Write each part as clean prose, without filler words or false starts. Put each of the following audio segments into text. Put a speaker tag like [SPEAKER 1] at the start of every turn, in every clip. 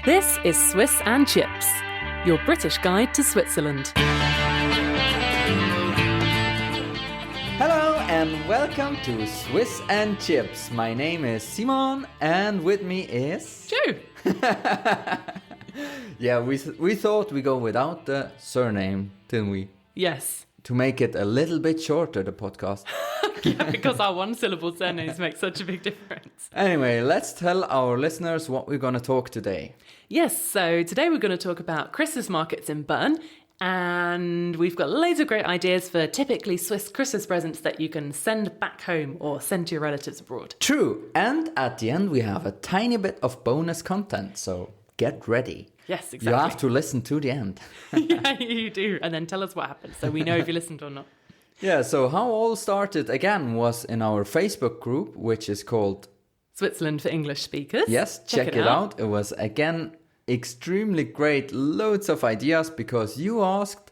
[SPEAKER 1] This is Swiss and Chips, your British guide to Switzerland.
[SPEAKER 2] Hello and welcome to Swiss and Chips. My name is Simon and with me is...
[SPEAKER 1] Joe.
[SPEAKER 2] Yeah, we thought we go without the surname, didn't we?
[SPEAKER 1] Yes.
[SPEAKER 2] To make it a little bit shorter, the podcast.
[SPEAKER 1] Yeah, because our one-syllable surnames make such a big difference.
[SPEAKER 2] Anyway, let's tell our listeners what we're going to talk today.
[SPEAKER 1] Yes, so today we're going to talk about Christmas markets in Bern. And we've got loads of great ideas for typically Swiss Christmas presents that you can send back home or send to your relatives abroad.
[SPEAKER 2] True. And at the end, we have a tiny bit of bonus content. So get ready.
[SPEAKER 1] Yes, exactly.
[SPEAKER 2] You have to listen to the end.
[SPEAKER 1] Yeah, you do. And then tell us what happened so we know if you listened or not.
[SPEAKER 2] Yeah, so how all started again was in our Facebook group, which is called
[SPEAKER 1] Switzerland for English speakers.
[SPEAKER 2] Yes, check it out. It was again extremely great. Loads of ideas because you asked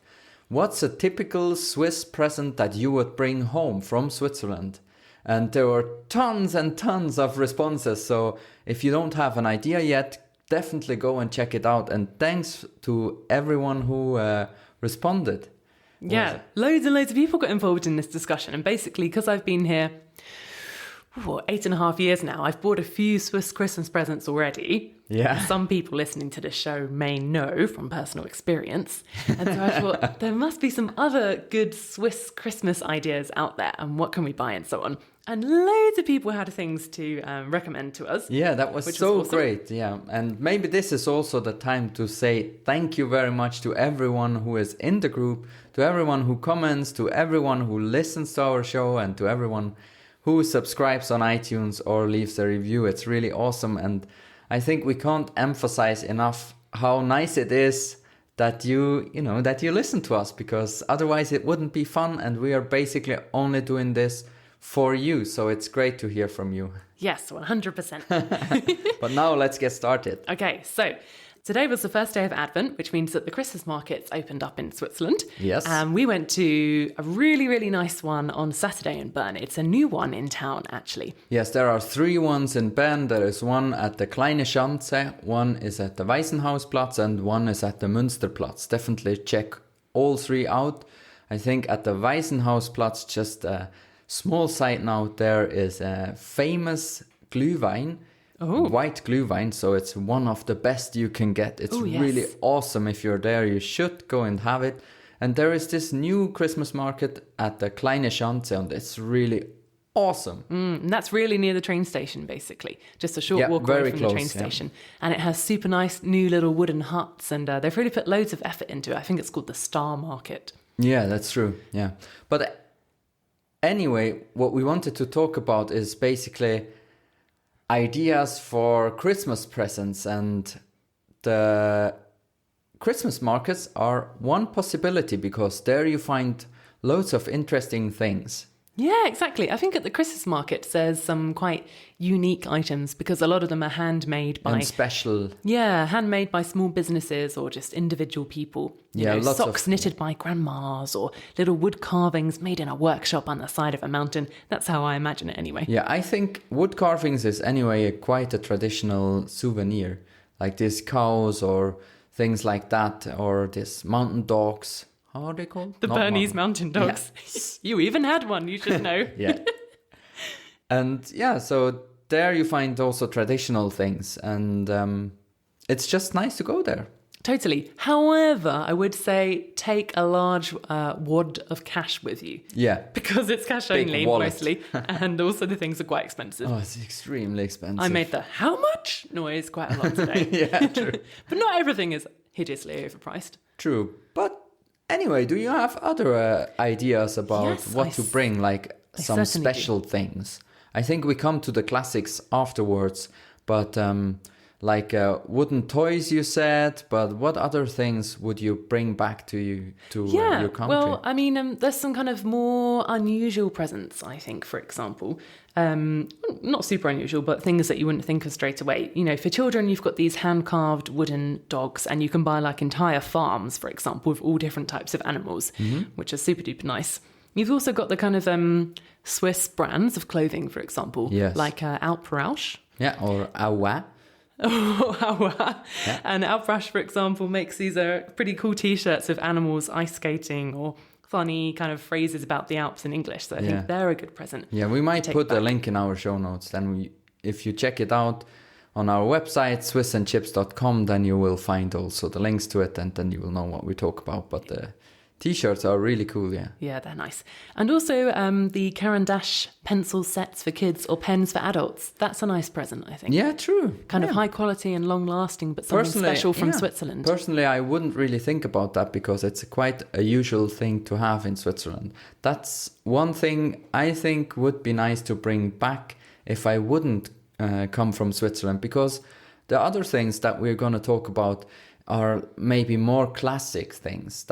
[SPEAKER 2] what's a typical Swiss present that you would bring home from Switzerland. And there were tons and tons of responses. So if you don't have an idea yet, definitely go and check it out. And thanks to everyone who responded.
[SPEAKER 1] Yeah, loads and loads of people got involved in this discussion. And basically, because I've been here 8.5 years now, I've bought a few Swiss Christmas presents already.
[SPEAKER 2] Yeah.
[SPEAKER 1] Some people listening to this show may know from personal experience. And so I thought there must be some other good Swiss Christmas ideas out there. And what can we buy and so on. And loads of people had things to recommend to us.
[SPEAKER 2] Yeah, that was so awesome. Great. Yeah. And maybe this is also the time to say thank you very much to everyone who is in the group, to everyone who comments, to everyone who listens to our show, and to everyone who subscribes on iTunes or leaves a review. It's really awesome. And I think we can't emphasize enough how nice it is that you listen to us, because otherwise it wouldn't be fun. And we are basically only doing this for you. So it's great to hear from you.
[SPEAKER 1] Yes, 100%.
[SPEAKER 2] But now let's get started.
[SPEAKER 1] Okay, so today was the first day of Advent, which means that the Christmas markets opened up in Switzerland.
[SPEAKER 2] Yes.
[SPEAKER 1] We went to a really, really nice one on Saturday in Bern. It's a new one in town, actually.
[SPEAKER 2] Yes, there are 3 ones in Bern. There is one at the Kleine Schanze, one is at the Waisenhausplatz, and one is at the Münsterplatz. Definitely check all 3 out. I think at the Waisenhausplatz, just a small side note, there is a famous Glühwein.
[SPEAKER 1] Oh.
[SPEAKER 2] White Glühwein, so it's one of the best you can get. It's really awesome. If you're there, you should go and have it. And there is this new Christmas market at the Kleine Schanze, and it's really awesome.
[SPEAKER 1] And that's really near the train station, basically. Just a short walk away from the train station. And it has super nice new little wooden huts, and they've really put loads of effort into it. I think it's called the Star Market.
[SPEAKER 2] Yeah, that's true. Yeah. But anyway, what we wanted to talk about is basically ideas for Christmas presents, and the Christmas markets are one possibility because there you find loads of interesting things.
[SPEAKER 1] Yeah, exactly. I think at the Christmas market there's some quite unique items because a lot of them are handmade by...
[SPEAKER 2] And special.
[SPEAKER 1] Yeah, handmade by small businesses or just individual people. You know,
[SPEAKER 2] lots
[SPEAKER 1] socks knitted by grandmas or little wood carvings made in a workshop on the side of a mountain. That's how I imagine it anyway.
[SPEAKER 2] Yeah, I think wood carvings is anyway quite a traditional souvenir. Like these cows or things like that, or these mountain dogs. How are they called?
[SPEAKER 1] The Bernese mountain dogs. Yeah. You even had one, you should know.
[SPEAKER 2] Yeah. And yeah, so there you find also traditional things, and it's just nice to go there.
[SPEAKER 1] Totally. However, I would say take a large wad of cash with you.
[SPEAKER 2] Yeah.
[SPEAKER 1] Because it's cash only, mostly. And also the things are quite expensive.
[SPEAKER 2] Oh, it's extremely expensive.
[SPEAKER 1] I made the how much noise quite a lot today.
[SPEAKER 2] Yeah, true.
[SPEAKER 1] But not everything is hideously overpriced.
[SPEAKER 2] True. But anyway, do you have other ideas about what to bring, like some special things? I think we come to the classics afterwards, but like wooden toys you said, but what other things would you bring back to your country?
[SPEAKER 1] Well, I mean, there's some kind of more unusual presents, I think, for example. Not super unusual, but things that you wouldn't think of straight away. You know, for children, you've got these hand-carved wooden dogs, and you can buy like entire farms, for example, with all different types of animals, which are super duper nice. You've also got the kind of Swiss brands of clothing, for example, like Alprausch.
[SPEAKER 2] Yeah, or Awa.
[SPEAKER 1] Oh, and Alprash, for example, makes these pretty cool T-shirts of animals ice skating or funny kind of phrases about the Alps in English. So I think they're a good present.
[SPEAKER 2] Yeah, we might put a link in our show notes. Then if you check it out on our website, swissandchips.com, then you will find also the links to it, and then you will know what we talk about. But the T-shirts are really cool, yeah.
[SPEAKER 1] Yeah, they're nice. And also the Caran d'Ache pencil sets for kids or pens for adults. That's a nice present, I think.
[SPEAKER 2] Yeah, true.
[SPEAKER 1] Kind of high quality and long lasting, but something special from Switzerland.
[SPEAKER 2] Personally, I wouldn't really think about that because it's quite a usual thing to have in Switzerland. That's one thing I think would be nice to bring back if I wouldn't come from Switzerland, because the other things that we're going to talk about are maybe more classic things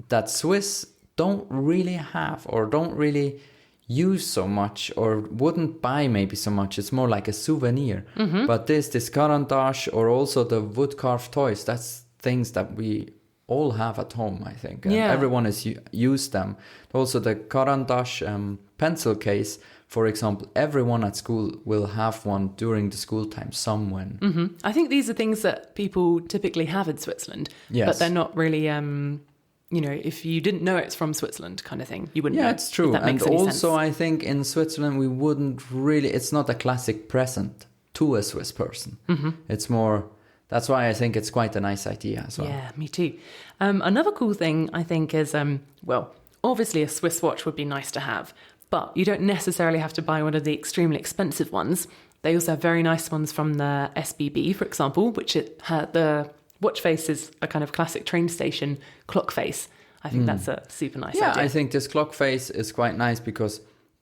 [SPEAKER 2] that Swiss don't really have or don't really use so much or wouldn't buy maybe so much. It's more like a souvenir. But this Caran d'Ache or also the wood carved toys, that's things that we all have at home, I think. And everyone has used them. Also the Caran d'Ache pencil case, for example, everyone at school will have one during the school time somewhere.
[SPEAKER 1] I think these are things that people typically have in Switzerland, but they're not really, if you didn't know it's from Switzerland kind of thing, you wouldn't know.
[SPEAKER 2] Yeah, it's true. And also, I think in Switzerland, we wouldn't really, it's not a classic present to a Swiss person. It's more, that's why I think it's quite a nice idea as well.
[SPEAKER 1] Yeah, me too. Another cool thing I think is, obviously a Swiss watch would be nice to have, but you don't necessarily have to buy one of the extremely expensive ones. They also have very nice ones from the SBB, for example, which the watch face is a kind of classic train station clock face. I think that's a super nice idea.
[SPEAKER 2] Yeah, I think this clock face is quite nice because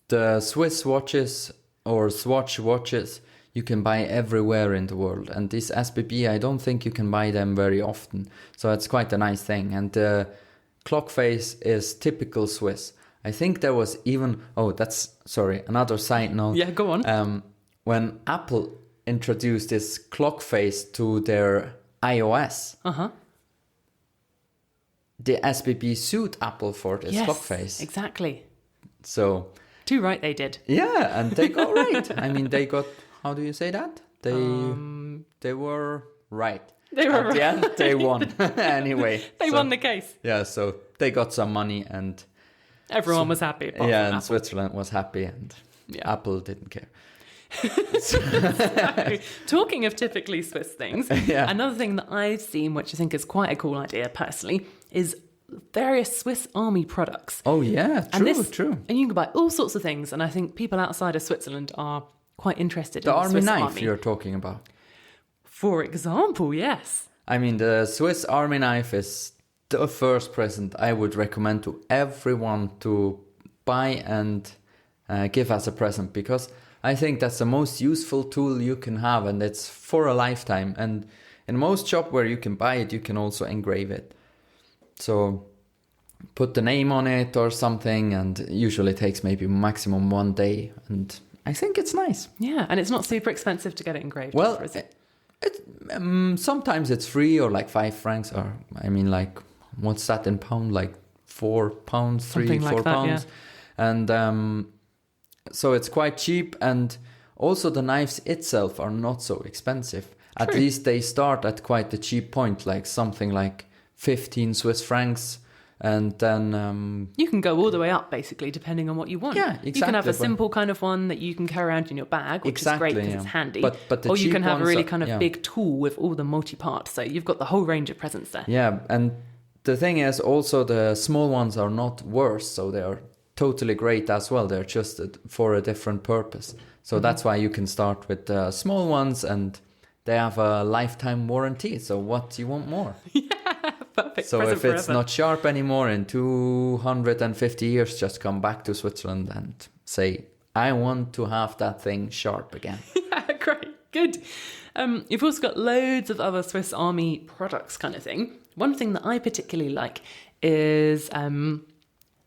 [SPEAKER 2] the Swiss watches or Swatch watches you can buy everywhere in the world. And this SBB, I don't think you can buy them very often. So it's quite a nice thing. And the clock face is typical Swiss. I think there was even, another side note.
[SPEAKER 1] Yeah, go on.
[SPEAKER 2] When Apple introduced this clock face to their iOS, the SBB sued Apple for this clock face.
[SPEAKER 1] Exactly.
[SPEAKER 2] So
[SPEAKER 1] too right they did.
[SPEAKER 2] Yeah, and they got right. I mean, they got, how do you say that? They were right.
[SPEAKER 1] They were
[SPEAKER 2] At the end, they won. Anyway.
[SPEAKER 1] They won the case.
[SPEAKER 2] Yeah, so they got some money and
[SPEAKER 1] everyone was happy.
[SPEAKER 2] And Apple. Switzerland was happy and Apple didn't care.
[SPEAKER 1] Talking of typically Swiss things, another thing that I've seen, which I think is quite a cool idea personally, is various Swiss Army products.
[SPEAKER 2] Oh yeah, true.
[SPEAKER 1] And you can buy all sorts of things, and I think people outside of Switzerland are quite interested in the
[SPEAKER 2] army
[SPEAKER 1] Swiss
[SPEAKER 2] knife
[SPEAKER 1] Army.
[SPEAKER 2] You're talking about.
[SPEAKER 1] For example, yes.
[SPEAKER 2] I mean, the Swiss Army knife is the first present I would recommend to everyone to buy and give as a present, because I think that's the most useful tool you can have, and it's for a lifetime. And in most shop where you can buy it, you can also engrave it. So put the name on it or something, and usually it takes maybe maximum 1 day. And I think it's nice.
[SPEAKER 1] Yeah, and it's not super expensive to get it engraved.
[SPEAKER 2] Well,
[SPEAKER 1] is it?
[SPEAKER 2] Sometimes it's free or like 5 francs, or I mean, like, what's that in pound? Like 4 pounds,
[SPEAKER 1] Something
[SPEAKER 2] 4
[SPEAKER 1] like that,
[SPEAKER 2] pounds. Yeah. And so it's quite cheap, and also the knives itself are not so expensive. At least they start at quite a cheap point, like something like 15 Swiss francs. And then
[SPEAKER 1] you can go all the way up, basically, depending on what you want.
[SPEAKER 2] Yeah, exactly.
[SPEAKER 1] You can have a simple kind of one that you can carry around in your bag, which is great because it's handy.
[SPEAKER 2] But
[SPEAKER 1] or you can have a really kind of big tool with all the multi-parts. So you've got the whole range of presents there.
[SPEAKER 2] Yeah, and the thing is also the small ones are not worse, so they are totally great as well. They're just for a different purpose. So that's why you can start with the small ones, and they have a lifetime warranty. So what do you want more?
[SPEAKER 1] Perfect.
[SPEAKER 2] So
[SPEAKER 1] present
[SPEAKER 2] if it's
[SPEAKER 1] forever.
[SPEAKER 2] not sharp anymore in 250 years, just come back to Switzerland and say, I want to have that thing sharp again.
[SPEAKER 1] Yeah, great. Good. You've also got loads of other Swiss Army products kind of thing. One thing that I particularly like is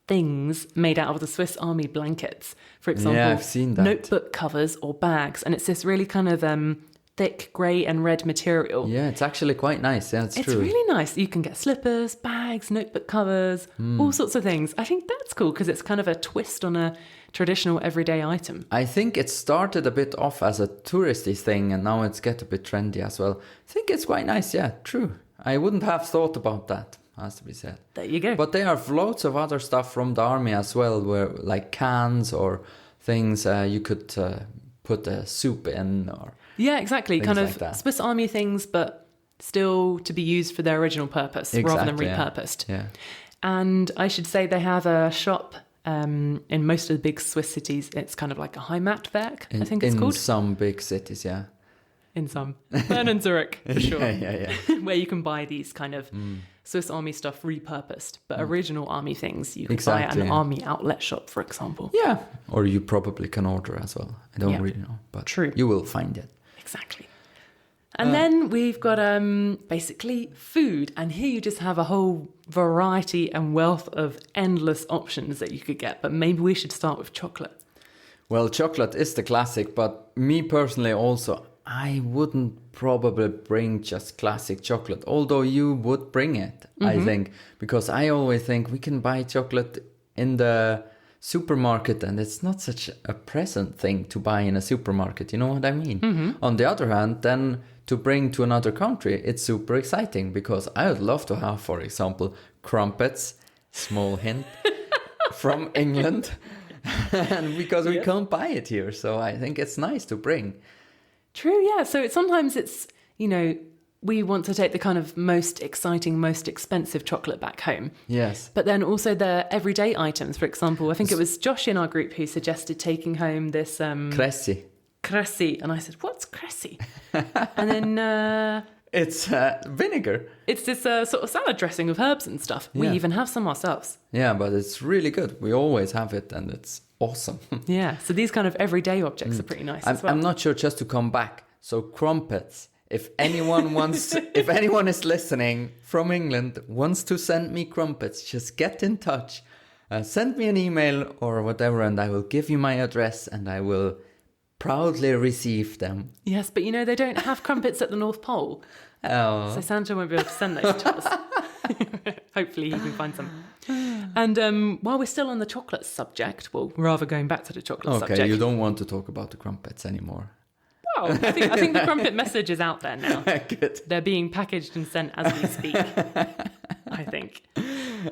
[SPEAKER 1] things made out of the Swiss Army blankets. For example,
[SPEAKER 2] I've seen that.
[SPEAKER 1] Notebook covers or bags. And it's this really kind of thick grey and red material.
[SPEAKER 2] Yeah, it's actually quite nice. Yeah, it's true.
[SPEAKER 1] It's really nice. You can get slippers, bags, notebook covers, all sorts of things. I think that's cool because it's kind of a twist on a traditional everyday item.
[SPEAKER 2] I think it started a bit off as a touristy thing and now it's get a bit trendy as well. I think it's quite nice, yeah, true. I wouldn't have thought about that, has to be said.
[SPEAKER 1] There you go.
[SPEAKER 2] But there are loads of other stuff from the army as well, where like cans or things you could put a soup in or...
[SPEAKER 1] Yeah, exactly. Kind of
[SPEAKER 2] like
[SPEAKER 1] Swiss Army things, but still to be used for their original purpose rather than repurposed.
[SPEAKER 2] Yeah.
[SPEAKER 1] And I should say they have a shop in most of the big Swiss cities. It's kind of like a Heimatwerk, I think it's called.
[SPEAKER 2] In some big cities, yeah.
[SPEAKER 1] In some. Bern and Zurich, for sure.
[SPEAKER 2] Yeah.
[SPEAKER 1] Where you can buy these kind of Swiss Army stuff repurposed. But original Army things you can buy at an Army outlet shop, for example.
[SPEAKER 2] Yeah. Or you probably can order as well. I don't really know. But
[SPEAKER 1] true.
[SPEAKER 2] You will find it.
[SPEAKER 1] Exactly. And then we've got basically food. And here you just have a whole variety and wealth of endless options that you could get. But maybe we should start with chocolate.
[SPEAKER 2] Well, chocolate is the classic, but me personally also, I wouldn't probably bring just classic chocolate, although you would bring it, I think, because I always think we can buy chocolate in the supermarket and it's not such a present thing to buy in a supermarket, you know what I mean? On the other hand, then to bring to another country, it's super exciting because I would love to have, for example, crumpets, small hint, from England, and because we can't buy it here, so I think it's nice to bring.
[SPEAKER 1] True, yeah. So sometimes it's, we want to take the kind of most exciting, most expensive chocolate back home.
[SPEAKER 2] Yes.
[SPEAKER 1] But then also the everyday items, for example. I think it was Josh in our group who suggested taking home this...
[SPEAKER 2] Cressy.
[SPEAKER 1] Cressy. And I said, what's Cressy? And then...
[SPEAKER 2] it's vinegar.
[SPEAKER 1] It's this sort of salad dressing with herbs and stuff. We even have some ourselves.
[SPEAKER 2] Yeah, but it's really good. We always have it and it's awesome.
[SPEAKER 1] Yeah, so these kind of everyday objects are pretty nice as well.
[SPEAKER 2] I'm not sure, just to come back. So crumpets, if anyone wants, if anyone is listening from England, wants to send me crumpets, just get in touch. Send me an email or whatever and I will give you my address and I will proudly receive them.
[SPEAKER 1] Yes, but they don't have crumpets at the North Pole.
[SPEAKER 2] Oh.
[SPEAKER 1] So Santa won't be able to send those to us. Hopefully he can find some. And while we're still on the chocolate subject, well, rather going back to the chocolate subject.
[SPEAKER 2] Okay, you don't want to talk about the crumpets anymore.
[SPEAKER 1] Well, I think the crumpet message is out there now.
[SPEAKER 2] Good.
[SPEAKER 1] They're being packaged and sent as we speak, I think.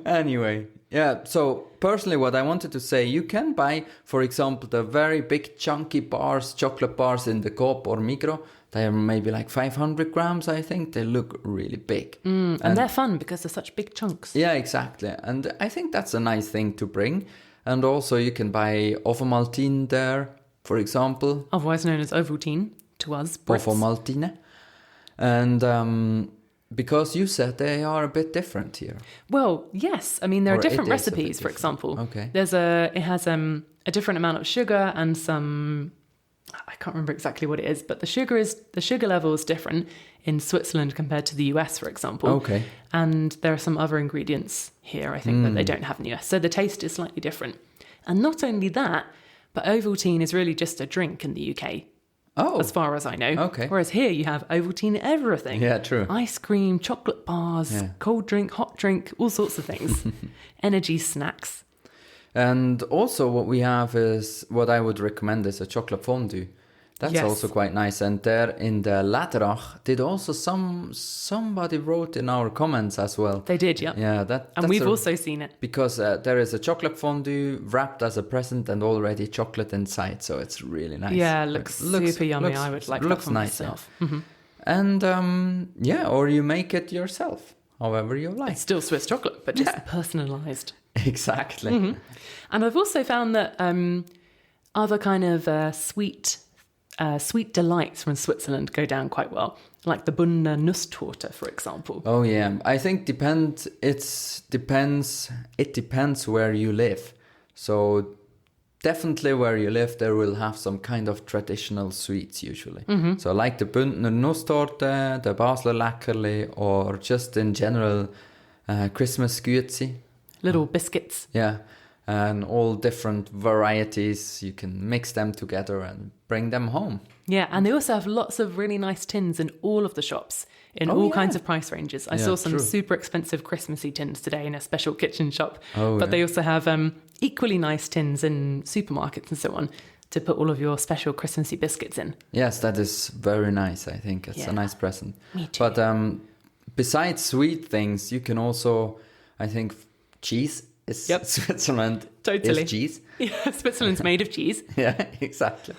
[SPEAKER 2] Anyway, yeah, so personally what I wanted to say, you can buy, for example, the very big chunky bars, chocolate bars in the Coop or Migros. They are maybe like 500 grams, I think. They look really big.
[SPEAKER 1] And they're fun because they're such big chunks.
[SPEAKER 2] Yeah, exactly. And I think that's a nice thing to bring. And also you can buy Ovomaltine there, for example.
[SPEAKER 1] Otherwise known as Ovomaltine to us, Brits.
[SPEAKER 2] Ovomaltine. And because you said they are a bit different here.
[SPEAKER 1] Well, yes. I mean, there are different recipes, for example.
[SPEAKER 2] Okay.
[SPEAKER 1] It has a different amount of sugar and some... I can't remember exactly what it is, but the sugar level is different in Switzerland compared to the US, for example.
[SPEAKER 2] Okay.
[SPEAKER 1] And there are some other ingredients here, I think, that they don't have in the US. So the taste is slightly different. And not only that, but Ovaltine is really just a drink in the UK.
[SPEAKER 2] Oh.
[SPEAKER 1] As far as I know.
[SPEAKER 2] Okay.
[SPEAKER 1] Whereas here you have Ovaltine everything.
[SPEAKER 2] Yeah, true.
[SPEAKER 1] Ice cream, chocolate bars, cold drink, hot drink, all sorts of things. Energy snacks.
[SPEAKER 2] And also what we have is, what I would recommend is a chocolate fondue. That's also quite nice. And there in the Laterach did also somebody wrote in our comments as well.
[SPEAKER 1] They did, yeah.
[SPEAKER 2] Yeah,
[SPEAKER 1] and we've also seen it.
[SPEAKER 2] Because there is a chocolate fondue wrapped as a present and already chocolate inside. So it's really nice.
[SPEAKER 1] Yeah, looks super yummy. I would like that for
[SPEAKER 2] nice,
[SPEAKER 1] myself.
[SPEAKER 2] Yeah. And or you make it yourself, however you like.
[SPEAKER 1] It's still Swiss chocolate, but just personalised.
[SPEAKER 2] Exactly.
[SPEAKER 1] And I've also found that other kind of sweet delights from Switzerland go down quite well, like the Bunner Nusstorte, for example.
[SPEAKER 2] Oh yeah, I think it depends where you live. So definitely where you live, there will have some kind of traditional sweets usually. So like the Bunner Nusstorte, the Basler Leckerli, or just in general Christmas Güezi.
[SPEAKER 1] Little biscuits.
[SPEAKER 2] Yeah, and all different varieties. You can mix them together and bring them home.
[SPEAKER 1] Yeah, and they also have lots of really nice tins in all of the shops, in all kinds of price ranges. I saw some super expensive Christmassy tins today in a special kitchen shop. But they also have equally nice tins in supermarkets and so on to put all of your special Christmassy biscuits in.
[SPEAKER 2] Yes, that is very nice. I think it's
[SPEAKER 1] Yeah.
[SPEAKER 2] a nice present.
[SPEAKER 1] Me too.
[SPEAKER 2] But besides sweet things, you can also, I think, cheese is
[SPEAKER 1] Yep.
[SPEAKER 2] Switzerland
[SPEAKER 1] Totally.
[SPEAKER 2] is cheese.
[SPEAKER 1] Yeah, Switzerland's made of cheese.
[SPEAKER 2] Yeah, exactly.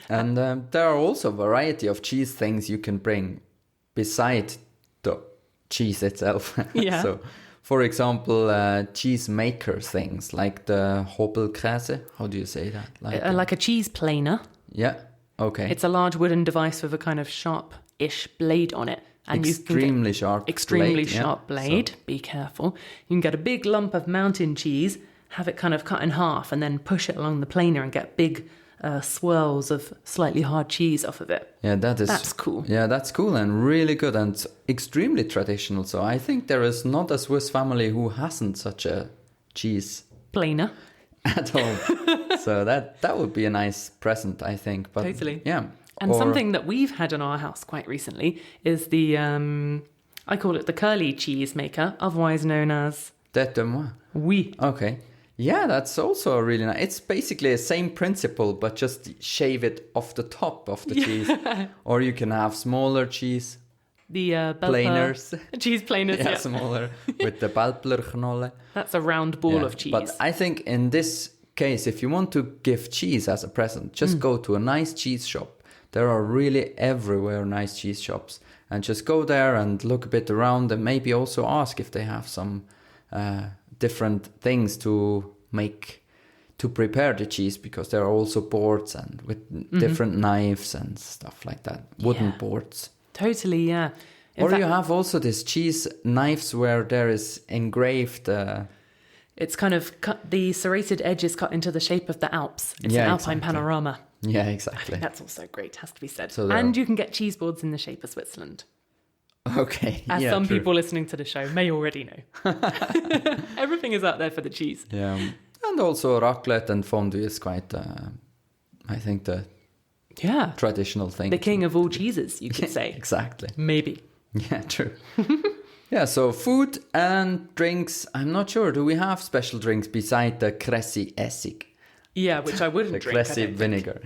[SPEAKER 2] And there are also a variety of cheese things you can bring beside the cheese itself.
[SPEAKER 1] Yeah.
[SPEAKER 2] So, for example, cheese maker things like the Hobelkäse. How do you say that?
[SPEAKER 1] Like a cheese planer.
[SPEAKER 2] Yeah. Okay.
[SPEAKER 1] It's a large wooden device with a kind of sharp-ish blade on it. And you can
[SPEAKER 2] extremely
[SPEAKER 1] get
[SPEAKER 2] sharp.
[SPEAKER 1] extremely
[SPEAKER 2] blade, yeah.
[SPEAKER 1] sharp blade.
[SPEAKER 2] So-
[SPEAKER 1] Be careful. You can get a big lump of mountain cheese, have it kind of cut in half, and then push it along the planer and get big swirls of slightly hard cheese off of it.
[SPEAKER 2] yeah,
[SPEAKER 1] That's cool.
[SPEAKER 2] Yeah, that's cool and really good and extremely traditional. So I think there is not a Swiss family who hasn't such a cheese
[SPEAKER 1] Planer.
[SPEAKER 2] at home. So that would be a nice present, I think. But
[SPEAKER 1] Totally.
[SPEAKER 2] yeah.
[SPEAKER 1] And
[SPEAKER 2] Or-
[SPEAKER 1] something that we've had in our house quite recently is the, I call it the curly cheese maker, otherwise known as
[SPEAKER 2] Tête de moi.
[SPEAKER 1] oui.
[SPEAKER 2] Okay. Yeah, that's also a really nice. It's basically the same principle, but just shave it off the top of the cheese. Or you can have smaller cheese
[SPEAKER 1] The
[SPEAKER 2] planers.
[SPEAKER 1] cheese planers,
[SPEAKER 2] Yeah,
[SPEAKER 1] yeah.
[SPEAKER 2] smaller with the Balplerknolle.
[SPEAKER 1] That's a round ball
[SPEAKER 2] Yeah,
[SPEAKER 1] of cheese.
[SPEAKER 2] But I think in this case, if you want to give cheese as a present, just go to a nice cheese shop. There are really everywhere nice cheese shops. And just go there and look a bit around and maybe also ask if they have some different things to prepare the cheese, because there are also boards and with different knives and stuff like that. Wooden
[SPEAKER 1] Yeah.
[SPEAKER 2] boards.
[SPEAKER 1] Totally, yeah. In
[SPEAKER 2] Or
[SPEAKER 1] fact,
[SPEAKER 2] you have also these cheese knives where there is engraved...
[SPEAKER 1] it's kind of cut, the serrated edge is cut into the shape of the Alps. It's
[SPEAKER 2] Yeah,
[SPEAKER 1] an Alpine
[SPEAKER 2] exactly.
[SPEAKER 1] panorama.
[SPEAKER 2] yeah, exactly.
[SPEAKER 1] That's also great, has to be said.
[SPEAKER 2] So there
[SPEAKER 1] and
[SPEAKER 2] are-
[SPEAKER 1] you can get cheese boards in the shape of Switzerland,
[SPEAKER 2] Okay.
[SPEAKER 1] as
[SPEAKER 2] yeah,
[SPEAKER 1] some
[SPEAKER 2] true.
[SPEAKER 1] people listening to the show may already know. Everything is out there for the cheese.
[SPEAKER 2] Yeah. And also raclette and fondue is quite, I think, the
[SPEAKER 1] Yeah.
[SPEAKER 2] traditional thing.
[SPEAKER 1] The king of all cheeses, you could say.
[SPEAKER 2] Exactly.
[SPEAKER 1] Maybe.
[SPEAKER 2] Yeah, true. Yeah, so food and drinks. I'm not sure. Do we have special drinks beside the Cressy Essig?
[SPEAKER 1] Yeah, which I wouldn't
[SPEAKER 2] The
[SPEAKER 1] drink. I
[SPEAKER 2] Cressy
[SPEAKER 1] don't think.
[SPEAKER 2] vinegar.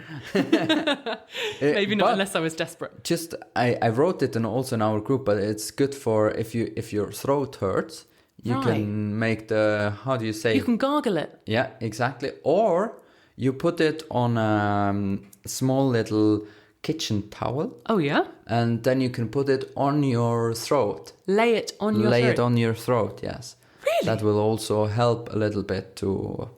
[SPEAKER 1] Maybe not
[SPEAKER 2] But
[SPEAKER 1] unless I was desperate.
[SPEAKER 2] Just, I wrote it also in our group, but it's good for if your throat hurts, you
[SPEAKER 1] Right.
[SPEAKER 2] can make the, how do you say?
[SPEAKER 1] You can gargle it.
[SPEAKER 2] Yeah, exactly. Or you put it on a small little kitchen towel,
[SPEAKER 1] Oh, yeah?
[SPEAKER 2] and then you can put it on your throat.
[SPEAKER 1] Lay it on your
[SPEAKER 2] Lay
[SPEAKER 1] throat.
[SPEAKER 2] it on your throat, yes.
[SPEAKER 1] Really?
[SPEAKER 2] That will also help a little bit to,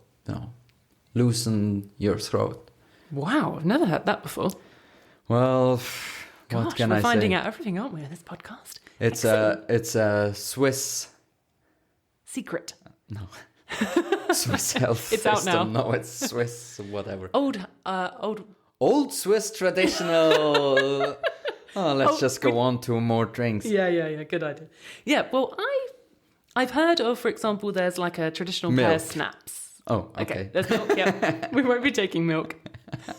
[SPEAKER 2] loosen your throat.
[SPEAKER 1] Wow, I've never heard that before.
[SPEAKER 2] Well,
[SPEAKER 1] Gosh,
[SPEAKER 2] what can
[SPEAKER 1] we're
[SPEAKER 2] I
[SPEAKER 1] finding
[SPEAKER 2] say?
[SPEAKER 1] out everything, aren't we, in this podcast?
[SPEAKER 2] It's a Swiss
[SPEAKER 1] Secret.
[SPEAKER 2] Swiss health
[SPEAKER 1] It's out
[SPEAKER 2] system.
[SPEAKER 1] now.
[SPEAKER 2] No, it's Swiss whatever.
[SPEAKER 1] Old.
[SPEAKER 2] Old Swiss traditional. Let's just go on to more drinks.
[SPEAKER 1] Yeah. Good idea. Yeah. Well, I've heard of, for example, there's like a traditional pear
[SPEAKER 2] Milk.
[SPEAKER 1] snaps.
[SPEAKER 2] Oh, okay.
[SPEAKER 1] There's milk. Yeah, we won't be taking milk,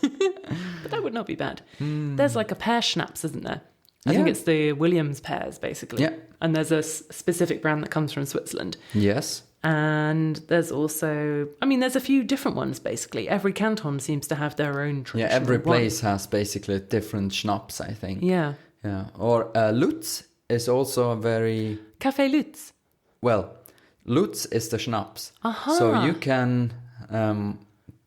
[SPEAKER 1] but that would not be bad. There's like a pear schnapps, isn't there? I think
[SPEAKER 2] Yeah.
[SPEAKER 1] it's the Williams pears, basically.
[SPEAKER 2] Yeah.
[SPEAKER 1] And there's a specific brand that comes from Switzerland.
[SPEAKER 2] Yes.
[SPEAKER 1] And there's also, there's a few different ones, basically. Every canton seems to have their own traditional
[SPEAKER 2] Yeah, every
[SPEAKER 1] one.
[SPEAKER 2] place has basically different schnapps, I think.
[SPEAKER 1] Yeah.
[SPEAKER 2] Yeah. Or Lutz is also a very...
[SPEAKER 1] Café Lutz.
[SPEAKER 2] Well, Lutz is the schnapps.
[SPEAKER 1] Aha.
[SPEAKER 2] So you can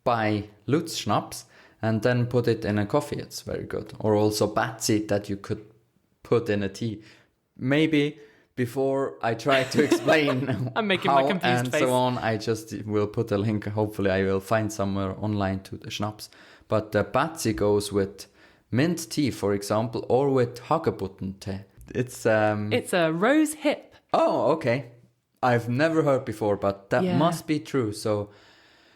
[SPEAKER 2] buy Lutz schnapps and then put it in a coffee. It's very good. Or also Batsy that you could put in a tea. Maybe before I try to explain
[SPEAKER 1] I'm making
[SPEAKER 2] how
[SPEAKER 1] my confused
[SPEAKER 2] and
[SPEAKER 1] face.
[SPEAKER 2] so on, I just will put a link. Hopefully I will find somewhere online to the schnapps. But the Batsy goes with mint tea, for example, or with hagebutten tea. It's
[SPEAKER 1] a rose hip.
[SPEAKER 2] Oh, okay. I've never heard before, but that
[SPEAKER 1] Yeah.
[SPEAKER 2] must be true. So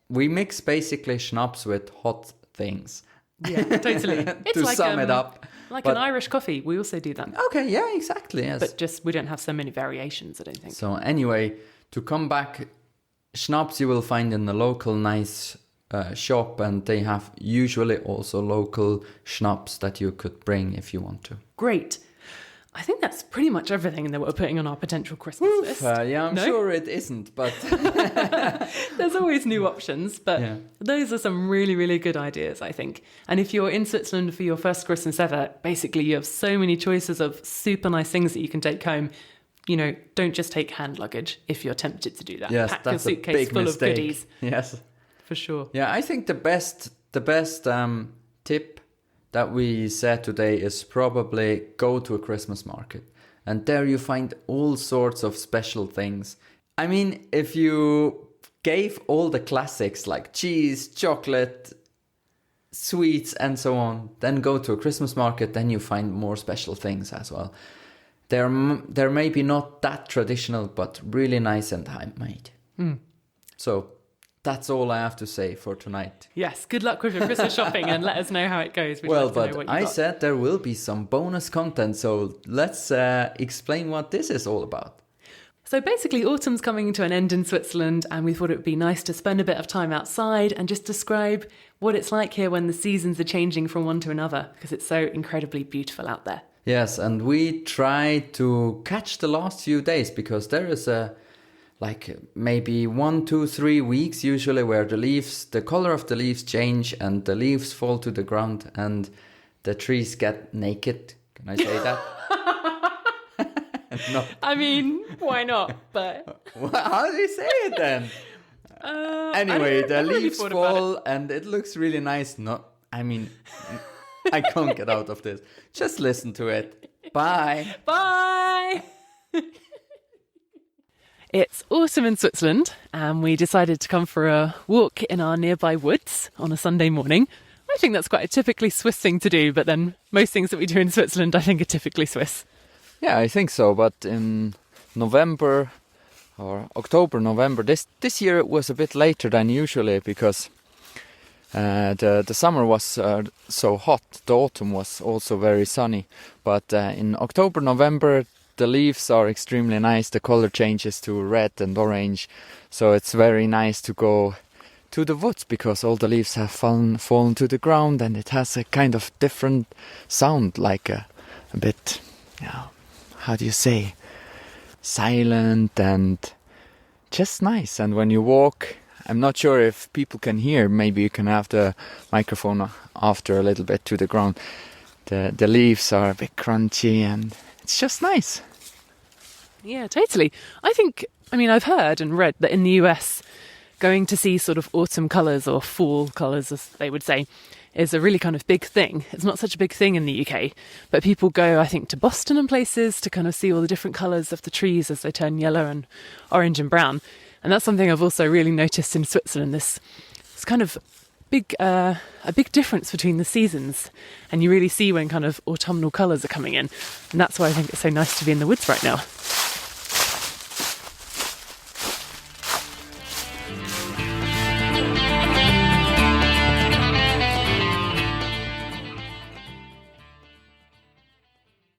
[SPEAKER 2] we mix basically schnapps with hot things.
[SPEAKER 1] Yeah, totally. It's
[SPEAKER 2] To sum it up.
[SPEAKER 1] Like
[SPEAKER 2] But-
[SPEAKER 1] an Irish coffee. We also do that.
[SPEAKER 2] Okay, yeah, exactly, yes.
[SPEAKER 1] But just we don't have so many variations, I don't think.
[SPEAKER 2] So anyway, to come back, schnapps you will find in the local nice shop, and they have usually also local schnapps that you could bring if you want to.
[SPEAKER 1] Great. I think that's pretty much everything that we're putting on our potential Christmas list.
[SPEAKER 2] Yeah, I'm
[SPEAKER 1] No?
[SPEAKER 2] sure it isn't, but
[SPEAKER 1] There's always new options, but
[SPEAKER 2] Yeah.
[SPEAKER 1] those are some really, really good ideas, I think. And if you're in Switzerland for your first Christmas ever, basically you have so many choices of super nice things that you can take home. You know, don't just take hand luggage if you're tempted to do that.
[SPEAKER 2] yes,
[SPEAKER 1] Pack your
[SPEAKER 2] that's a
[SPEAKER 1] suitcase
[SPEAKER 2] big
[SPEAKER 1] full
[SPEAKER 2] mistake.
[SPEAKER 1] of goodies,
[SPEAKER 2] Yes.
[SPEAKER 1] for sure.
[SPEAKER 2] Yeah, I think the best tip that we said today is probably go to a Christmas market. And there you find all sorts of special things. I mean, if you gave all the classics like cheese, chocolate, sweets and so on, then go to a Christmas market, then you find more special things as well. They're maybe not that traditional, but really nice and handmade. So that's all I have to say for tonight.
[SPEAKER 1] Yes, good luck with your Christmas shopping and let us know how it goes. We'd
[SPEAKER 2] Well,
[SPEAKER 1] love to know
[SPEAKER 2] but
[SPEAKER 1] what you
[SPEAKER 2] I
[SPEAKER 1] got.
[SPEAKER 2] said there will be some bonus content, so let's explain what this is all about.
[SPEAKER 1] So basically, autumn's coming to an end in Switzerland, and we thought it would be nice to spend a bit of time outside and just describe what it's like here when the seasons are changing from one to another, because it's so incredibly beautiful out there.
[SPEAKER 2] Yes, and we try to catch the last few days because there is maybe 1, 2, 3 weeks usually where the color of the leaves change and the leaves fall to the ground and the trees get naked. Can I say that? No.
[SPEAKER 1] I mean, why not? But
[SPEAKER 2] How do you say it then? Anyway, the
[SPEAKER 1] never really
[SPEAKER 2] leaves
[SPEAKER 1] thought about
[SPEAKER 2] fall and it looks really nice. I can't get out of this. Just listen to it. Bye.
[SPEAKER 1] bye! It's autumn in Switzerland, and we decided to come for a walk in our nearby woods on a Sunday morning. I think that's quite a typically Swiss thing to do, but then most things that we do in Switzerland I think are typically Swiss.
[SPEAKER 2] Yeah, I think so. But in November or October, November, this year it was a bit later than usually because the summer was so hot. The autumn was also very sunny. But in October, November, the leaves are extremely nice. The color changes to red and orange. So it's very nice to go to the woods because all the leaves have fallen to the ground and it has a kind of different sound, like a bit, how do you say, silent and just nice. And when you walk, I'm not sure if people can hear, maybe you can have the microphone after a little bit to the ground. The leaves are a bit crunchy and it's just nice.
[SPEAKER 1] Yeah, totally. I've heard and read that in the US, going to see sort of autumn colours or fall colours, as they would say, is a really kind of big thing. It's not such a big thing in the UK, but people go, I think, to Boston and places to kind of see all the different colours of the trees as they turn yellow and orange and brown. And that's something I've also really noticed in Switzerland, this kind of a big difference between the seasons. And you really see when kind of autumnal colours are coming in. And that's why I think it's so nice to be in the woods right now.